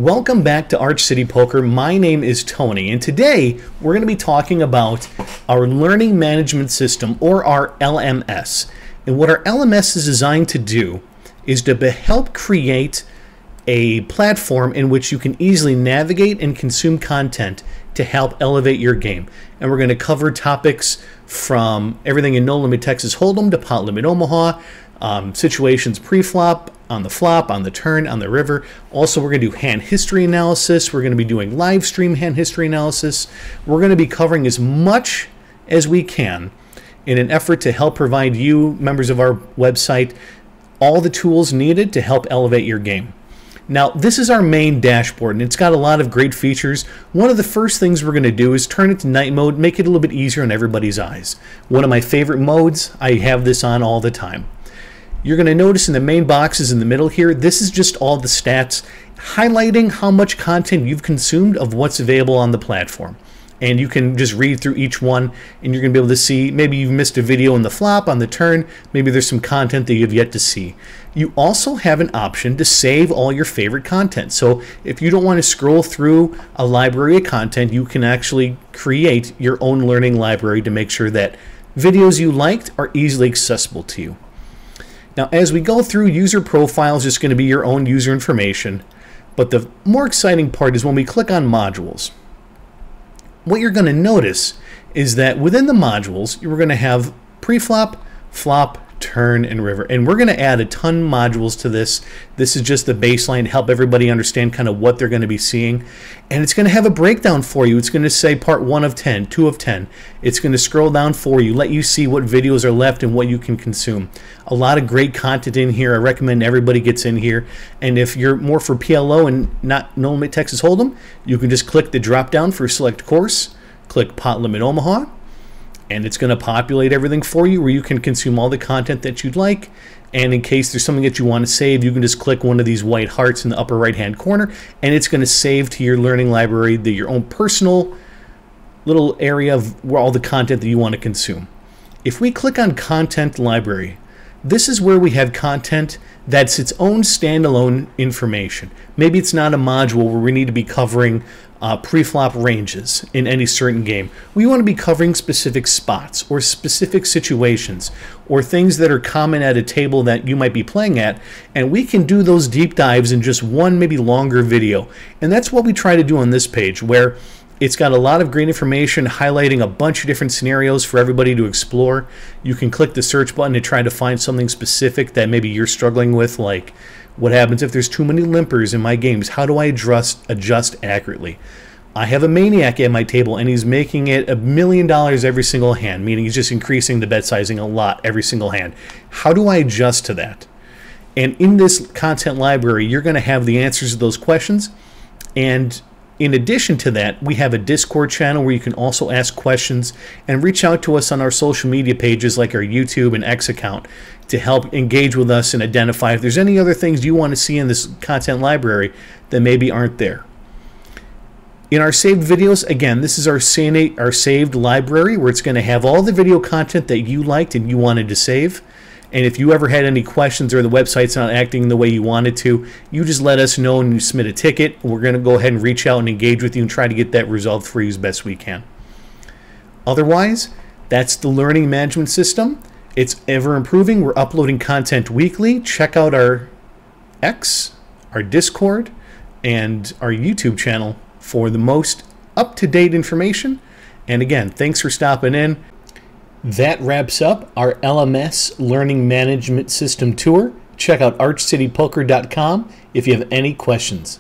Welcome back to Arch City Poker. My name is Tony, and today we're going to be talking about our learning management system, or our LMS. And what our LMS is designed to do is to help create a platform in which you can easily navigate and consume content to help elevate your game. And we're going to cover topics from everything in No Limit Texas Hold'em to Pot Limit Omaha, situations pre-flop, on the flop, on the turn, on the river. Also, we're going to do hand history analysis. We're going to be doing live stream hand history analysis. We're going to be covering as much as we can in an effort to help provide you, members of our website, all the tools needed to help elevate your game. Now, this is our main dashboard, and it's got a lot of great features. One of the first things we're going to do is turn it to night mode, make it a little bit easier on everybody's eyes. One of my favorite modes, I have this on all the time. You're going to notice in the main boxes in the middle here, this is just all the stats highlighting how much content you've consumed of what's available on the platform. And you can just read through each one, and you're going to be able to see maybe you've missed a video in the flop, on the turn, maybe there's some content that you've yet to see. You also have an option to save all your favorite content. So if you don't want to scroll through a library of content, you can actually create your own learning library to make sure that videos you liked are easily accessible to you. Now, as we go through, user profiles is going to be your own user information, but the more exciting part is when we click on modules. What you're going to notice is that within the modules, you're going to have pre-flop, flop, turn, and river. And we're going to add a ton of modules to this. This is just the baseline to help everybody understand kind of what they're going to be seeing. And it's going to have a breakdown for you. It's going to say part 1 of 10, 2 of 10. It's going to scroll down for you, let you see what videos are left and what you can consume. A lot of great content in here. I recommend everybody gets in here. And if you're more for PLO and not No Limit Texas Hold'em, you can just click the drop down for select course, click Pot Limit Omaha, and it's going to populate everything for you where you can consume all the content that you'd like. And in case there's something that you want to save, you can just click one of these white hearts in the upper right hand corner, and it's going to save to your learning library, your own personal little area of where all the content that you want to consume. If we click on Content Library, this is where we have content that's its own standalone information. Maybe it's not a module where we need to be covering pre-flop ranges in any certain game. We want to be covering specific spots or specific situations or things that are common at a table that you might be playing at, and we can do those deep dives in just one maybe longer video. And that's what we try to do on this page, where it's got a lot of great information highlighting a bunch of different scenarios for everybody to explore. You can click the search button to try to find something specific that maybe you're struggling with, like what happens if there's too many limpers in my games? How do I adjust accurately? I have a maniac at my table, and he's making it $1 million every single hand, meaning he's just increasing the bet sizing a lot every single hand. How do I adjust to that? And in this content library, you're going to have the answers to those questions. And in addition to that, we have a Discord channel where you can also ask questions and reach out to us on our social media pages like our YouTube and X account to help engage with us and identify if there's any other things you want to see in this content library that maybe aren't there. In our saved videos, again, this is our saved library where it's going to have all the video content that you liked and you wanted to save. And if you ever had any questions or the website's not acting the way you wanted to, you just let us know and you submit a ticket. We're going to go ahead and reach out and engage with you and try to get that resolved for you as best we can. Otherwise, that's the learning management system. It's ever improving. We're uploading content weekly. Check out our X, our Discord, and our YouTube channel for the most up-to-date information. And again, thanks for stopping in. That wraps up our LMS Learning Management System tour. Check out archcitypoker.com if you have any questions.